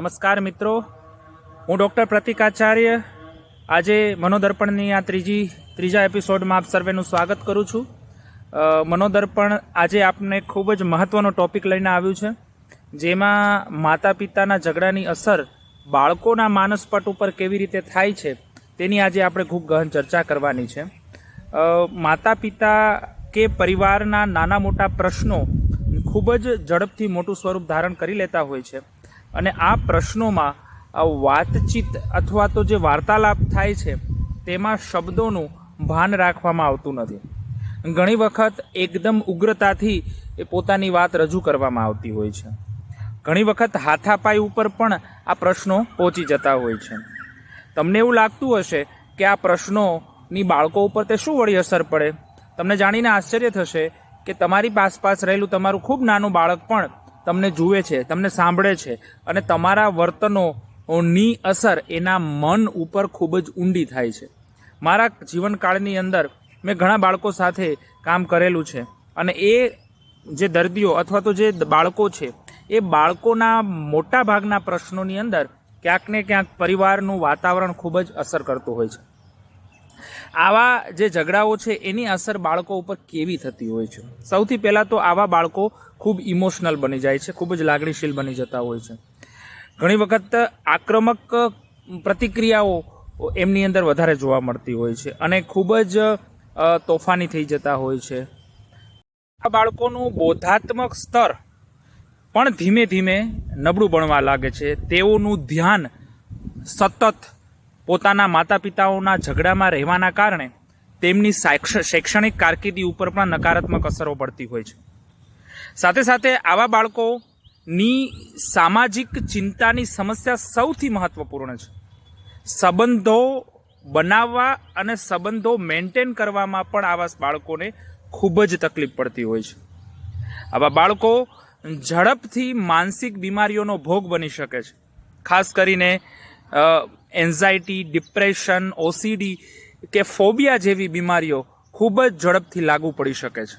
નમસ્કાર મિત્રો, હું ડૉક્ટર પ્રતિક આચાર્ય આજે મનોદર્પણની આ ત્રીજા એપિસોડમાં આપ સર્વેનું સ્વાગત કરું છું। મનોદર્પણ આજે આપને ખૂબ જ મહત્ત્વનો ટોપિક લઈને આવ્યું છે, જેમાં માતા પિતાના ઝઘડાની અસર બાળકોના માનસપટ ઉપર કેવી રીતે થાય છે તેની આજે આપણે ખૂબ ગહન ચર્ચા કરવાની છે। માતા પિતા કે પરિવારના નાના મોટા પ્રશ્નો ખૂબ જ ઝડપથી મોટું સ્વરૂપ ધારણ કરી લેતા હોય છે અને આ પ્રશ્નોમાં વાતચીત અથવા તો જે વાર્તાલાપ થાય છે તેમાં શબ્દોનું ભાન રાખવામાં આવતું નથી। ઘણી વખત એકદમ ઉગ્રતાથી એ પોતાની વાત રજૂ કરવામાં આવતી હોય છે। ઘણી વખત હાથાપાઈ ઉપર પણ આ પ્રશ્નો પહોંચી જતા હોય છે। તમને એવું લાગતું હશે કે આ પ્રશ્નોની બાળકો ઉપર તે શું વળી અસર પડે? તમને જાણીને આશ્ચર્ય થશે કે તમારી આસપાસ રહેલું તમારું ખૂબ નાનું બાળક પણ તમને જુએ છે, તમને સાંભળે છે અને તમારા વર્તનોની અસર એના મન ઉપર ખૂબ જ ઊંડી થાય છે। મારા જીવનકાળની અંદર મેં ઘણા બાળકો સાથે કામ કરેલું છે અને એ જે દર્દીઓ અથવા તો જે બાળકો છે એ બાળકોના મોટા ભાગના પ્રશ્નોની અંદર ક્યાંક ને ક્યાંક પરિવારનું વાતાવરણ ખૂબ જ અસર કરતું હોય છે। આવા જે ઝઘડાઓ છે એની અસર બાળકો ઉપર કેવી થતી હોય છે? સૌથી પહેલાં તો આવા બાળકો ખૂબ ઇમોશનલ બની જાય છે, ખૂબ જ લાગણીશીલ બની જતા હોય છે। ઘણી વખત આક્રમક પ્રતિક્રિયાઓ એમની અંદર વધારે જોવા મળતી હોય છે અને ખૂબ જ તોફાની થઈ જતા હોય છે। આ બાળકોનું બોધાત્મક સ્તર પણ ધીમે ધીમે નબળું બનવા લાગે છે। તેઓનું ધ્યાન સતત પોતાના માતા પિતાઓના ઝઘડામાં રહેવાના કારણે તેમની શૈક્ષણિક કારકિર્દી ઉપર પણ નકારાત્મક અસરો પડતી હોય છે। સાથે સાથે આવા બાળકોની સામાજિક ચિંતાની સમસ્યા સૌથી મહત્વપૂર્ણ છે। સંબંધો બનાવવા અને સંબંધો મેન્ટેન કરવામાં પણ આવા બાળકોને ખૂબ જ તકલીફ પડતી હોય છે। આવા બાળકો ઝડપથી માનસિક બીમારીઓનો ભોગ બની શકે છે। ખાસ કરીને એન્ઝાયટી, ડિપ્રેશન, ઓસીડી કે ફોબિયા જેવી બીમારીઓ ખૂબ જ ઝડપથી લાગુ પડી શકે છે।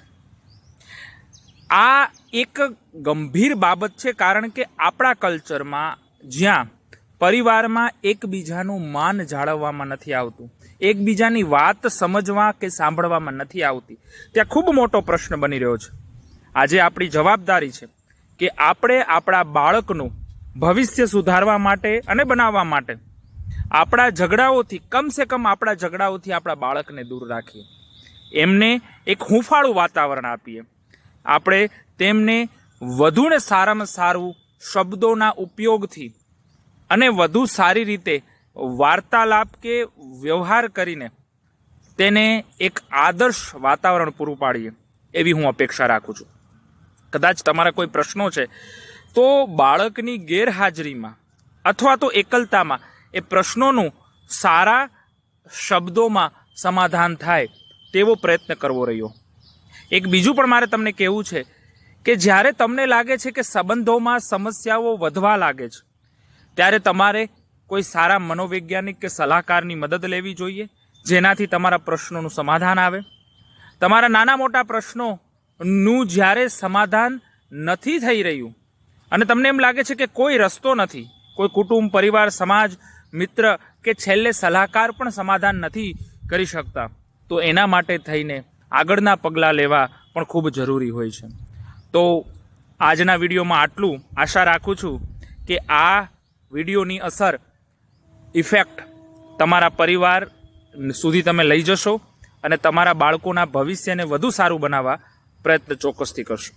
આ એક ગંભીર બાબત છે, કારણ કે આપણા કલ્ચરમાં જ્યાં પરિવારમાં એકબીજાનું માન જાળવવામાં નથી આવતું, એકબીજાની વાત સમજવા કે સાંભળવામાં નથી આવતી, ત્યાં ખૂબ મોટો પ્રશ્ન બની રહ્યો છે। આજે આપણી જવાબદારી છે કે આપણે આપણા બાળકનું ભવિષ્ય સુધારવા માટે અને બનાવવા માટે આપણા ઝઘડાઓથી આપણા બાળકને દૂર રાખીએ, એમને એક હૂંફાળું વાતાવરણ આપીએ, આપણે તેમને વધુને સારામાં સારું શબ્દોના ઉપયોગથી અને વધુ સારી રીતે વાર્તાલાપ કે વ્યવહાર કરીને તેને એક આદર્શ વાતાવરણ પૂરું પાડીએ એવી હું અપેક્ષા રાખું છું। કદાચ તમારા કોઈ પ્રશ્નો છે તો બાળકની ગેરહાજરીમાં અથવા તો એકલતામાં એ પ્રશ્નોનું સારા શબ્દોમાં સમાધાન થાય તેવો પ્રયત્ન કરવો રહ્યો। એક બીજું પણ મારે તમને કહેવું છે કે જ્યારે તમને લાગે છે કે સંબંધોમાં સમસ્યાઓ વધવા લાગે છે ત્યારે તમારે કોઈ સારા મનોવૈજ્ઞાનિક કે સલાહકારની મદદ લેવી જોઈએ, જેનાથી તમારા પ્રશ્નોનું સમાધાન આવે। તમારા નાના મોટા પ્રશ્નોનું જ્યારે સમાધાન નથી થઈ રહ્યું અને તમને એમ લાગે છે કે કોઈ રસ્તો નથી, કોઈ કુટુંબ, પરિવાર, સમાજ, મિત્ર કે છેલ્લે સલાહકાર પણ સમાધાન નથી કરી શકતા, તો એના માટે થઈને આગળના પગલાં લેવા પણ ખૂબ જરૂરી હોય છે। તો આજના વિડીયોમાં આટલું। આશા રાખું છું કે આ વિડીયોની અસર, ઇફેક્ટ તમારા પરિવાર સુધી તમે લઈ જશો અને તમારા બાળકોના ભવિષ્યને વધુ સારું બનાવવા પ્રયત્ન ચોક્કસથી કરશો।